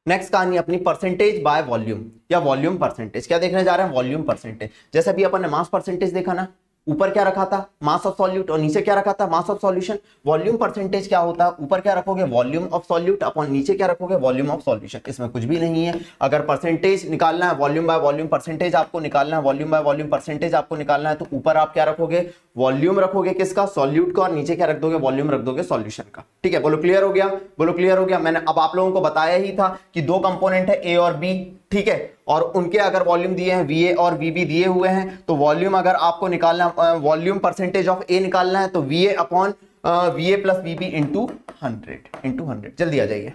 नेक्स्ट कहानी अपनी परसेंटेज बाय वॉल्यूम या वॉल्यूम परसेंटेज। क्या देखने जा रहे हैं? Volume percentage. जैसे अभी अपन ने मास परसेंटेज देखा ना, ऊपर क्या रखा था? मास ऑफ सॉल्यूट, और नीचे क्या रखा था? मास ऑफ सॉल्यूशन। वॉल्यूम परसेंटेज क्या होता है? ऊपर क्या रखोगे? वॉल्यूम ऑफ सॉल्यूट, अपॉन नीचे क्या रखोगे? Volume of solution. इसमें कुछ भी नहीं है। अगर परसेंटेज निकालना है, वॉल्यूम बाय वॉल्यूम परसेंटेज आपको निकालना है, वॉल्यूम बाय वॉल्यूम परसेंटेज आपको निकालना है, तो ऊपर आप क्या रखोगे? वॉल्यूम रखोगे किसका? सॉल्यूट का, और नीचे क्या रख दोगे? वॉल्यूम रख दोगे सॉल्यूशन का। ठीक है, बोलो क्लियर हो गया? बोलो क्लियर हो गया? मैंने अब आप लोगों को बताया ही था कि दो कंपोनेंट है ए और बी, ठीक है, और उनके अगर वॉल्यूम दिए हैं वीए और वीबी दिए हुए हैं, तो वॉल्यूम अगर आपको निकालना, वॉल्यूम परसेंटेज ऑफ ए निकालना है तो वीए अपॉन वीए प्लस वीबी इंटू 100। जल्दी आ जाइए।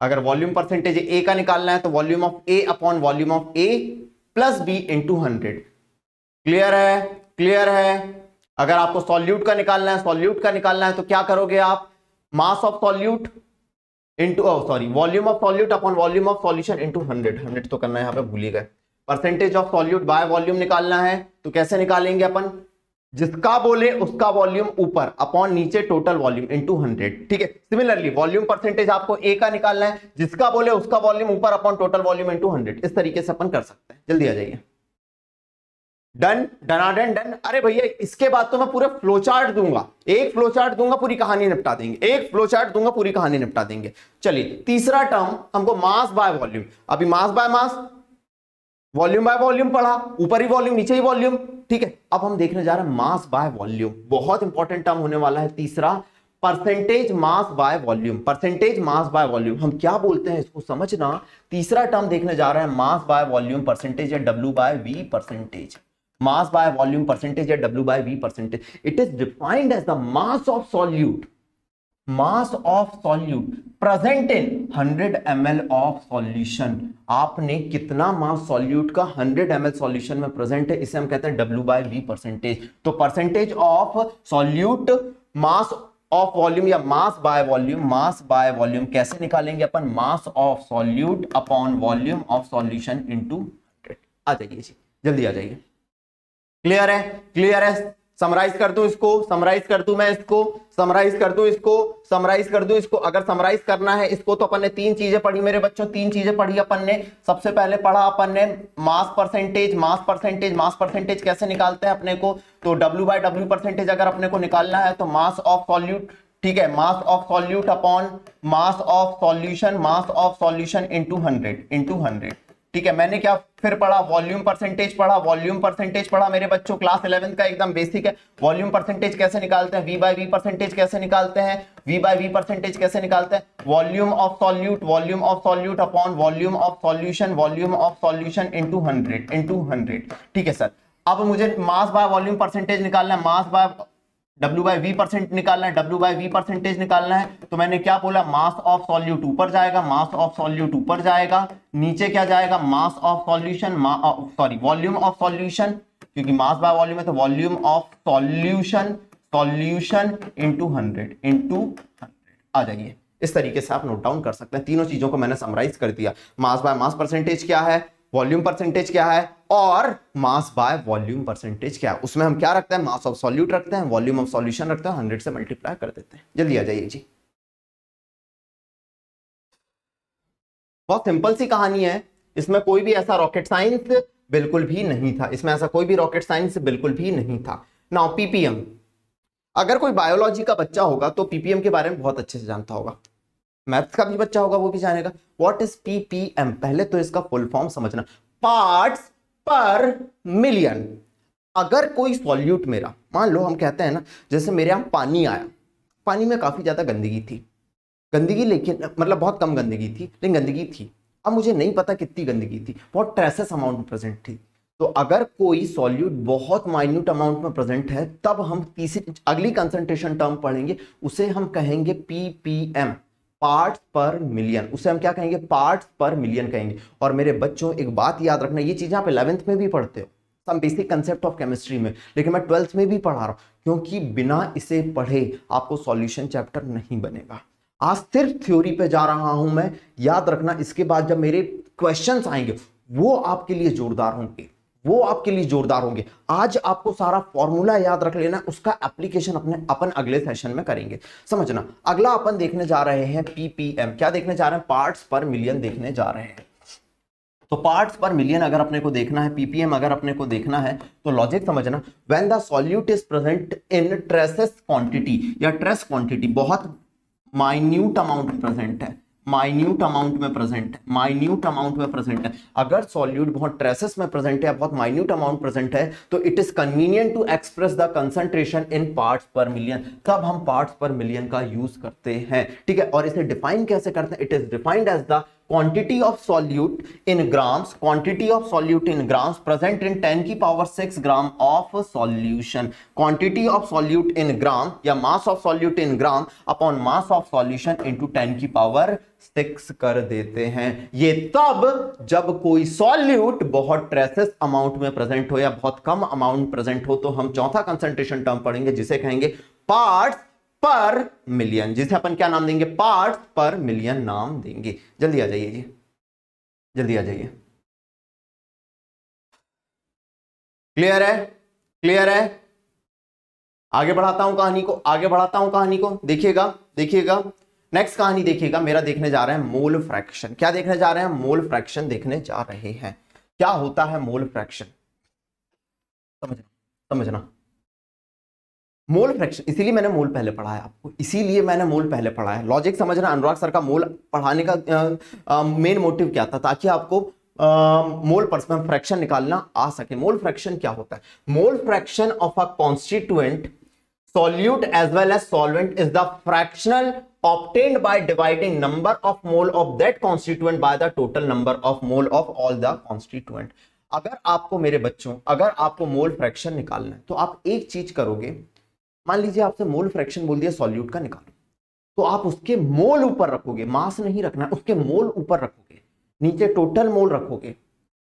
अगर वॉल्यूम परसेंटेज ए का निकालना है तो volume of A upon volume of A plus B into 100। Clear है? क्लियर है? अगर आपको सॉल्यूट का निकालना है, सॉल्यूट का निकालना है तो क्या करोगे आप? मास of solute into volume of solute upon volume of solution into 100 तो करना है, यहाँ पे भूल ही गए। Percentage of solute by volume निकालना है तो कैसे निकालेंगे अपन? जिसका बोले उसका वॉल्यूम ऊपर अपॉन नीचे टोटल वॉल्यूम इंटू 100। ठीक है, सिमिलरली वॉल्यूम परसेंटेज आपको ए का निकालना है, जिसका बोले उसका वॉल्यूम ऊपर अपॉन टोटल वॉल्यूम इंटू 100। इस तरीके से अपन कर सकते हैं। जल्दी आ जाइए। डन, डनाडन, डन। अरे भैया इसके बाद तो मैं पूरा फ्लोचार्ट दूंगा, एक फ्लोचार्ट दूंगा, पूरी कहानी निपटा देंगे। एक फ्लोचार्ट दूंगा, पूरी कहानी निपटा देंगे। चलिए तीसरा टर्म हमको मास बाय वॉल्यूम। अभी mass by mass, volume by volume पढ़ा, ऊपर ही वॉल्यूम नीचे ही वॉल्यूम। ठीक है, अब हम देखने जा रहे हैं मास बाय वॉल्यूम। बहुत इंपॉर्टेंट टर्म होने वाला है तीसरा, percentage mass by volume. Percentage mass by volume हम क्या बोलते हैं इसको समझना। तीसरा टर्म देखने जा रहे हैं मास बाय वॉल्यूम परसेंटेज या W by V percentage. Mass by volume percentage या W by V percentage. It is defined as the mass of solute, mass of solute present in 100 ml of solution. आपने कितना मास सॉल्यूट का 100 ml सॉल्यूशन में प्रेजेंट है, इसे हम कहते हैं W बाय V परसेंटेज। तो percentage of solute mass of volume या mass by volume, mass by volume कैसे निकालेंगे अपन? Mass of solute upon volume of solution into 100। आ जाइए जी, जल्दी आ जाइए। क्लियर है? क्लियर है? समराइज कर दूं इसको, समराइज कर दूं मैं इसको, समराइज कर दूं इसको, समराइज कर दूं इसको। अगर समराइज करना है इसको तो अपन ने तीन चीजें पढ़ी मेरे बच्चों, तीन चीजें पढ़ी अपन ने। सबसे पहले पढ़ा अपन ने mass percentage. Mass percentage, mass percentage कैसे निकालते हैं अपने को? तो W बाय W परसेंटेज अगर अपने को निकालना है तो मास ऑफ सॉल्यूट, ठीक है, मास of solute upon mass of solution, mass of solution into 100। ठीक है, मैंने क्या फिर पढ़ा? वॉल्यूम परसेंटेज पढ़ा, वॉल्यूम परसेंटेज पढ़ा मेरे बच्चों, क्लास 11 का एकदम बेसिक है। वॉल्यूम परसेंटेज कैसे निकालते हैं? V बाय V परसेंटेज कैसे निकालते हैं? V बाय V परसेंटेज कैसे निकालते हैं? Volume of solute, volume of solute upon volume of solution, volume of solution into 100। ठीक है सर, अब मुझे मास बाय वॉल्यूम परसेंटेज निकालना है, mass by W by V percent निकालना है, W बाय V परसेंटेज निकालना है। तो मैंने क्या बोला? मास ऑफ सॉल्यूट ऊपर जाएगा, मास ऑफ सॉल्यूट ऊपर जाएगा, नीचे क्या जाएगा? मास of solution, volume of solution, क्योंकि मास बाय वॉल्यूम है तो volume of solution, solution into 100। आ जाइए, इस तरीके से आप नोट डाउन कर सकते हैं। तीनों चीजों को मैंने समराइज कर दिया। मास बाय मास परसेंटेज क्या है, वॉल्यूम परसेंटेज क्या है, और मास बाय वॉल्यूम परसेंटेज क्या है। उसमें हम क्या रखते हैं? मास ऑफ सॉल्यूट रखते हैं, वॉल्यूम ऑफ सॉल्यूशन रखते हैं, 100 से मल्टीप्लाई कर देते हैं। जल्दी आ जाइए जी। बहुत सिंपल सी कहानी है, इसमें कोई भी ऐसा रॉकेट साइंस बिल्कुल भी नहीं था, इसमें ऐसा कोई भी रॉकेट साइंस बिल्कुल भी नहीं था। नाउ पीपीएम, अगर कोई बायोलॉजी का बच्चा होगा तो पीपीएम के बारे में बहुत अच्छे से जानता होगा। मैथ्स का भी बच्चा होगा वो भी जानेगा। What is ppm? पहले तो इसका फुल फॉर्म समझना, पार्ट्स पर मिलियन। अगर कोई सॉल्यूट मेरा, मान लो हम कहते हैं ना, जैसे मेरे यहां पानी आया, पानी में काफी ज्यादा गंदगी थी, गंदगी लेकिन मतलब बहुत कम गंदगी थी, लेकिन गंदगी थी। अब मुझे नहीं पता कितनी गंदगी थी, बहुत ट्रेसेस अमाउंट में प्रेजेंट थी। तो अगर कोई सॉल्यूट बहुत माइन्यूट अमाउंट में प्रेजेंट है, तब हम तीसरी अगली कंसंट्रेशन टर्म पढ़ेंगे, उसे हम कहेंगे पीपीएम, पार्ट्स पर मिलियन। उसे हम क्या कहेंगे? पार्ट्स पर मिलियन कहेंगे। और मेरे बच्चों एक बात याद रखना, ये चीजें आप 11th में भी पढ़ते हो, some basic concept of chemistry में, लेकिन मैं 12th में भी पढ़ा रहा हूं, क्योंकि बिना इसे पढ़े आपको सॉल्यूशन चैप्टर नहीं बनेगा। आज सिर्फ थ्योरी पे जा रहा हूं मैं, याद रखना इसके बाद जब मेरे क्वेश्चंस आएंगे वो आपके लिए जोरदार होंगे, वो आपके लिए जोरदार होंगे। आज आपको सारा फॉर्मूला याद रख लेना, उसका एप्लीकेशन अपन अगले सेशन में करेंगे, समझना। अगला अपन देखने जा रहे हैं पीपीएम। क्या देखने जा रहे हैं? पार्ट्स पर मिलियन देखने जा रहे हैं। तो पार्ट्स पर मिलियन अगर अपने को देखना है, पीपीएम अगर अपने को देखना है, तो लॉजिक समझना। When the solute is present in traces quantity या ट्रेस क्वांटिटी, बहुत माइन्यूट अमाउंट प्रेजेंट है, माइन्यूट अमाउंट में प्रेजेंट है, माइन्यूट अमाउंट में प्रेजेंट है। अगर सॉल्यूट बहुत ट्रेसेस में प्रेजेंट है, बहुत माइन्यूट अमाउंट प्रेजेंट है, तो it is convenient to express the concentration in parts per million. तब हम पार्ट्स पर मिलियन का यूज करते हैं, ठीक है। और इसे डिफाइन कैसे करते हैं? It is defined as the quantity of solute in grams, quantity of solute in grams present in 10 की power 6 gram of solution, quantity of solute in gram या mass of solute in gram upon mass of solution into 10 की पावर 6 कर देते हैं। ये तब जब कोई सॉल्यूट बहुत ट्रेसेस अमाउंट में प्रेजेंट हो या बहुत कम अमाउंट प्रेजेंट हो, तो हम चौथा कंसंट्रेशन टर्म पढ़ेंगे जिसे कहेंगे पार्ट्स पर मिलियन, जिसे अपन क्या नाम देंगे? पार्ट्स पर मिलियन नाम देंगे। जल्दी आ जाइए जी, जल्दी आ जाइए। क्लियर है? क्लियर है? आगे बढ़ाता हूं कहानी को, आगे बढ़ाता हूं कहानी को। देखिएगा, देखिएगा नेक्स्ट कहानी देखिएगा। मेरा देखने जा रहे हैं मोल फ्रैक्शन। क्या देखने जा रहे हैं? मोल फ्रैक्शन देखने जा रहे हैं। क्या होता है मोल फ्रैक्शन? समझना, समझना। मोल फ्रैक्शन, इसीलिए मैंने मोल पहले पढ़ा है आपको, इसीलिए मैंने मोल पहले पढ़ा है। लॉजिक समझना। अनुराग सर का मोल पढ़ाने का मेन मोटिव क्या था? ताकि आपको मोल परसेंट फ्रैक्शन निकालना आ सके। मोल फ्रैक्शन क्या होता है? Mole fraction of a constituent solute as well as solvent is the fractional obtained by dividing number of mole of that constituent by the total number of mole of all the constituent। अगर आपको मेरे बच्चों, अगर आपको मोल फ्रैक्शन निकालना है, तो आप एक चीज करोगे। मान लीजिए आपसे मोल फ्रैक्शन बोल दिया सॉल्यूट का निकालो, तो आप उसके मोल ऊपर रखोगे, मास नहीं रखना है, उसके मोल ऊपर रखोगे, नीचे टोटल मोल रखोगे,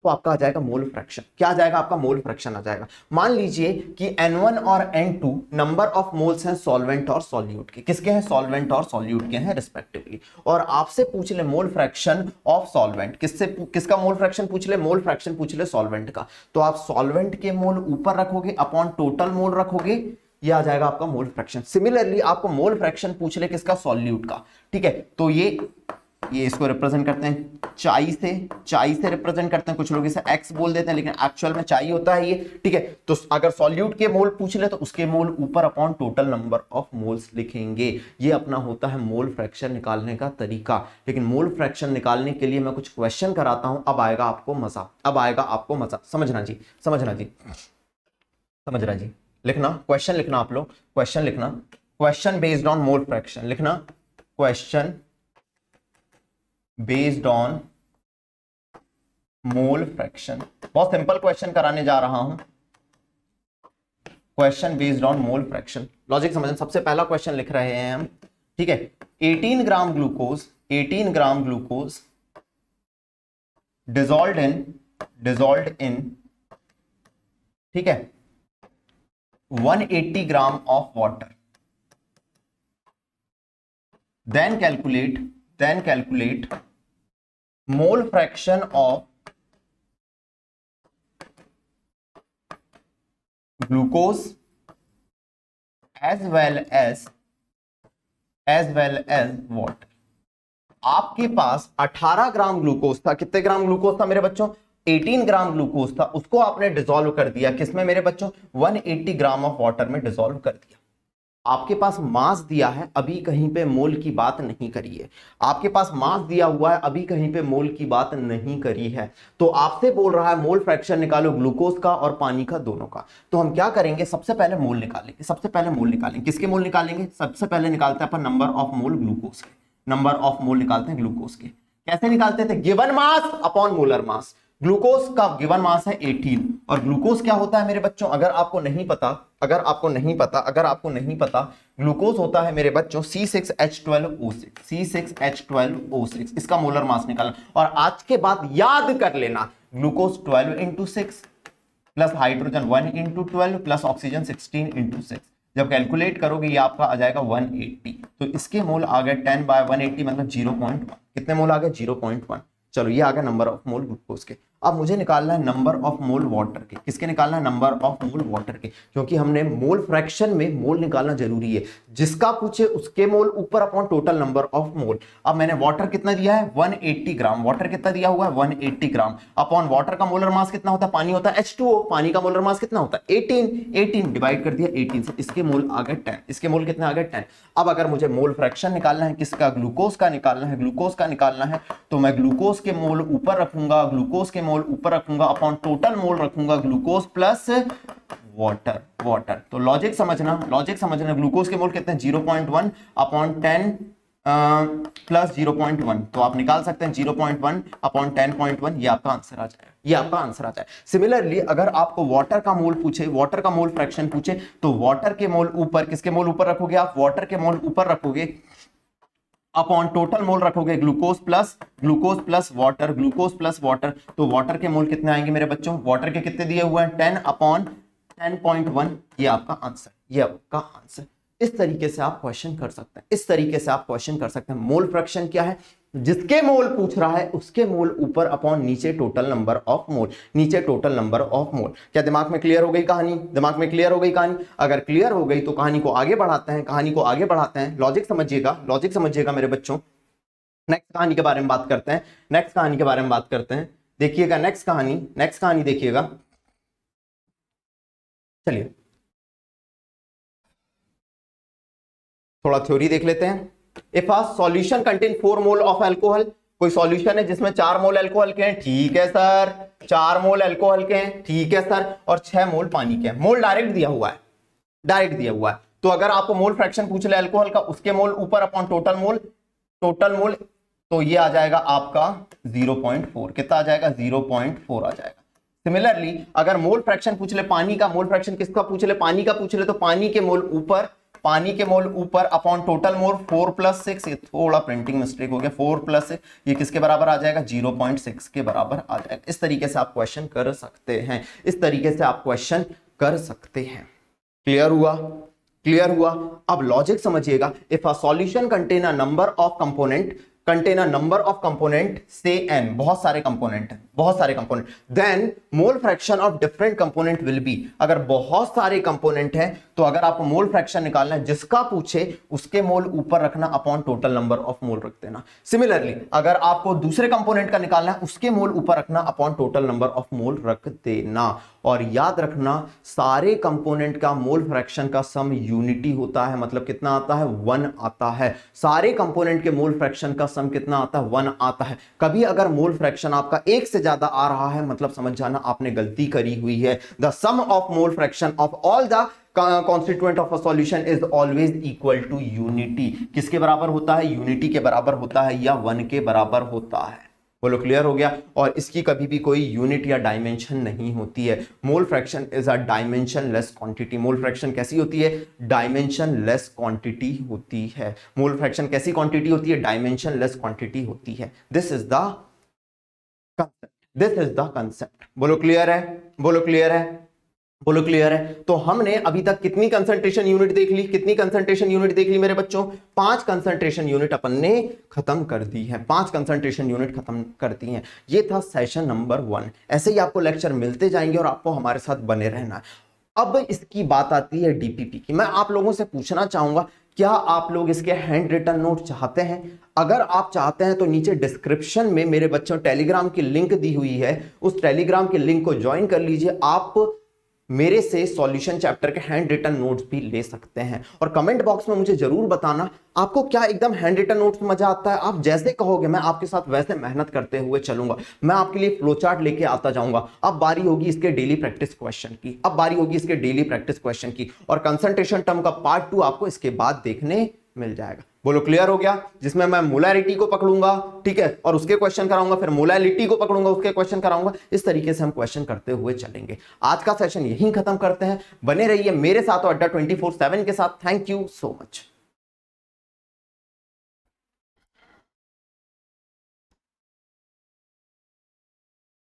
तो आपका आ जाएगा मोल फ्रैक्शन। क्या आ जाएगा? आपका मोल फ्रैक्शन आ जाएगा। मान लीजिए कि N1 और N2 नंबर ऑफ मोल्स हैं सॉल्वेंट और सॉल्यूट के। किसके हैं? सॉल्वेंट और सॉल्यूट के हैं रिस्पेक्टिवली। और आपसे पूछ ले मोल फ्रैक्शन ऑफ सॉल्वेंट, किसका मोल फ्रैक्शन पूछ ले? मोल फ्रैक्शन पूछ ले सॉल्वेंट का। तो आप सॉल्वेंट के मोल ऊपर रखोगे, अपॉन टोटल मोल रखोगे, ये आ जाएगा आपका मोल फ्रैक्शन। सिमिलरली आपको मोल फ्रैक्शन पूछ ले किसका? सॉल्यूट का, ठीक है। तो ये इसको रिप्रेजेंट करते हैं चाई से रिप्रेजेंट करते हैं। कुछ लोग इसे एक्स बोल देते हैं, लेकिन एक्चुअल में चाई होता है ये, ठीक है। तो अगर सॉल्यूट के मोल पूछ ले तो उसके मोल ऊपर upon total number of moles लिखेंगे। ये अपना होता है मोल फ्रैक्शन निकालने का तरीका। लेकिन मोल फ्रैक्शन निकालने के लिए मैं कुछ क्वेश्चन कराता हूं, अब आएगा आपको मजा, अब आएगा आपको मजा। समझना जी, समझना जी, समझना जी। लिखना, क्वेश्चन लिखना, आप लोग क्वेश्चन लिखना, question based on mole fraction लिखना, question based on mole fraction. बहुत सिंपल क्वेश्चन कराने जा रहा हूं, question based on mole fraction. Logic समझना। सबसे पहला क्वेश्चन लिख रहे हैं हम, ठीक है। 18 gram glucose, 18 gram glucose dissolved इन, ठीक है, 180 gram of water. then calculate mole fraction of glucose as well as water। आपके पास 18 ग्राम ग्लूकोज था। कितने ग्राम ग्लूकोज था मेरे बच्चों? 18 ग्राम ग्लूकोज था। उसको आपने डिसॉल्व कर दिया किसमें मेरे बच्चों? 180 ग्राम ऑफ वाटर में डिसॉल्व कर दिया। आपके पास मास दिया है, अभी कहीं पे मोल की बात नहीं करी है। आपके पास मास दिया हुआ है, अभी कहीं पे मोल की बात नहीं करी है। तो आपसे बोल रहा है मोल फ्रैक्शन निकालो ग्लूकोज का और पानी का, दोनों का। तो हम क्या करेंगे? सबसे पहले मोल निकालेंगे, सबसे पहले मोल निकालेंगे। किसके मोल निकालेंगे? सबसे पहले निकालते हैं अपन नंबर ऑफ मोल ग्लूकोज के, नंबर ऑफ मोल निकालते हैं ग्लूकोज के। कैसे निकालते थे? Given mass upon molar mass. Glucose का गिवन मास है 18 और ग्लूकोज क्या होता है मेरे बच्चों? अगर आपको नहीं पता, ग्लूकोज होता है मेरे बच्चों C6H12O6, C6H12O6। इसका मोलर मास निकालना। और आज के बाद याद कर लेना, glucose 12 × 6, plus hydrogen 1 into 12 plus oxygen 16 into 6। जब कैलकुलेट करोगे ये आपका आ जाएगा 180। तो इसके मोल आ गए 10/180 मतलब 0.1। कितने मोल आ गए? 0.1। चलो ये आ गया नंबर ऑफ मोल ग्लूकोज के। अब मुझे निकालना है नंबर ऑफ मोल वाटर के। किसके निकालना है? नंबर ऑफ मोल वाटर के, क्योंकि हमने मोल फ्रैक्शन में मोल निकालना जरूरी है। जिसका पूछे उसके मोल ऊपर upon total number of mole. अब मैंने वाटर कितना दिया है? 180 ग्राम। वाटर कितना दिया हुआ है? 180 ग्राम अपॉन वाटर का मोलर मास कितना होता है? पानी होता है H2O। पानी का मोलर मास कितना होता है? 18 डिवाइड कर दिया 18 से। इसके मोल आ गए 10। इसके मोल कितने आ गए? 10। अब अगर मुझे मोल फ्रैक्शन निकालना है किसका? ग्लूकोज का निकालना है। ग्लूकोज का निकालना है तो मैं ग्लूकोज के मोल ऊपर रखूंगा, ग्लूकोज के मोल ऊपर रखूंगा, अपॉन टोटल मोल रखूंगा ग्लूकोज प्लस वाटर। तो लॉजिक समझना। ग्लूकोज के मोल कितने हैं? 0.1 अपॉन 10 प्लस 0.1। तो आप निकाल सकते हैं 0.1 अपॉन 10.1। ये आपका आंसर आ जाएगा। सिमिलरली अगर आपको वाटर का मोल पूछे, वाटर का मोल फ्रैक्शन पूछे, तो वाटर के मोल ऊपर किसके मोल ऊपर रखोगे? आप वाटर के मोल ऊपर रखोगे अपॉन टोटल मोल रखोगे ग्लूकोज प्लस वाटर। तो वाटर के मोल कितने आएंगे मेरे बच्चों? वाटर के कितने दिए हुए हैं? 10 अपॉन 10.1। ये आपका आंसर। इस तरीके से आप क्वेश्चन कर सकते हैं। मोल फ्रैक्शन क्या है? जिसके मोल पूछ रहा है उसके मोल ऊपर अपॉन नीचे टोटल नंबर ऑफ मोल। क्या दिमाग में क्लियर हो गई कहानी? अगर क्लियर हो गई तो कहानी को आगे बढ़ाते हैं। लॉजिक समझिएगा मेरे बच्चों। नेक्स्ट कहानी के बारे में बात करते हैं। देखिएगा नेक्स्ट कहानी देखिएगा। चलिए थोड़ा थ्योरी देख लेते हैं। If a solution contain 4 mole of alcohol, कोई सॉल्यूशन है जिसमें 4 मोल अल्कोहल के हैं, ठीक है सर, 4 मोल अल्कोहल के हैं, ठीक है सर, और 6 मोल पानी के हैं। मोल डायरेक्ट दिया हुआ है। तो अगर आपको मोल फ्रैक्शन पूछ ले अल्कोहल का, उसके मोल ऊपर अपॉन टोटल मोल, तो ये आ जाएगा आपका 0.4। कितना आ जाएगा? 0.4 आ जाएगा। सिमिलरली अगर मोल फ्रैक्शन पूछ ले पानी का, मोल फ्रैक्शन किसका पूछ ले? पानी का पूछ ले, तो पानी के मोल ऊपर अपॉन टोटल मोल 4 + 6। ये थोड़ा प्रिंटिंग मिस्टेक हो गया। 4 + 6 ये किसके बराबर आ जाएगा? 0.6 के बराबर आ जाएगा। इस तरीके से आप क्वेश्चन कर सकते हैं। क्लियर हुआ? अब लॉजिक समझिएगा। If a solution contain a number of component से n, बहुत सारे component, then mole fraction of different component will be. अगर बहुत सारे कंपोनेंट हैं तो अगर आपको मोल फ्रैक्शन निकालना है, जिसका पूछे उसके मोल ऊपर रखना upon total number of mole रख देना। सिमिलरली अगर आपको दूसरे कंपोनेंट का निकालना है, उसके मोल ऊपर रखना upon total number of mole रख देना। और याद रखना सारे कंपोनेंट का मोल फ्रैक्शन का सम यूनिटी होता है, मतलब कितना आता है? 1 आता है। सारे कंपोनेंट के मोल फ्रैक्शन का सम कितना आता है? 1 आता है। कभी अगर मोल फ्रैक्शन आपका 1 से ज्यादा आ रहा है, मतलब समझ जाना आपने गलती करी हुई है। The sum of mole fraction of all the constituent of a solution is always equal to unity। किसके बराबर होता है? यूनिटी के बराबर होता है या 1 के बराबर होता है। बोलो क्लियर हो गया? और इसकी कभी भी कोई यूनिट या डायमेंशन नहीं होती है। Mole fraction is a dimension less quantity. Mole fraction कैसी होती है? डायमेंशन लेस क्वांटिटी होती है। मोल फ्रैक्शन कैसी क्वांटिटी होती है? डायमेंशन लेस क्वांटिटी होती है। This is the concept. बोलो क्लियर है? तो हमने अभी तक कितनी कंसंट्रेशन यूनिट देख ली मेरे बच्चों? 5 कंसंट्रेशन यूनिट अपन ने खत्म कर दी है। 5 कंसंट्रेशन यूनिट खत्म कर दी हैं। ये था सेशन नंबर 1। ऐसे ही आपको लेक्चर मिलते जाएंगे और आपको हमारे साथ बने रहना है। अब इसकी बात आती है डीपीपी की। मैं आप लोगों से पूछना चाहूंगा, क्या आप लोग इसके हैंड रिटन नोट चाहते हैं? अगर आप चाहते हैं तो नीचे डिस्क्रिप्शन में मेरे बच्चों टेलीग्राम की लिंक दी हुई है, उस टेलीग्राम की लिंक को ज्वाइन कर लीजिए। आप मेरे से सॉल्यूशन चैप्टर के हैंड रिटन नोट्स भी ले सकते हैं। और कमेंट बॉक्स में मुझे जरूर बताना आपको क्या एकदम हैंड रिटन नोट्स में मजा आता है। आप जैसे कहोगे मैं आपके साथ वैसे मेहनत करते हुए चलूंगा। मैं आपके लिए फ्लो चार्ट लेके आता जाऊंगा। अब बारी होगी इसके डेली प्रैक्टिस क्वेश्चन की। और कंसंट्रेशन टर्म का पार्ट 2 आपको इसके बाद देखने मिल जाएगा। बोलो क्लियर हो गया? जिसमें मैं मोलैरिटी को पकड़ूंगा, ठीक है, और उसके क्वेश्चन कराऊंगा, फिर मोलैलिटी को पकड़ूंगा, उसके क्वेश्चन कराऊंगा। इस तरीके से हम क्वेश्चन करते हुए चलेंगे। आज का सेशन यहीं खत्म करते हैं। बने रहिए मेरे साथ और अड्डा 24/7 के साथ। Thank you so much.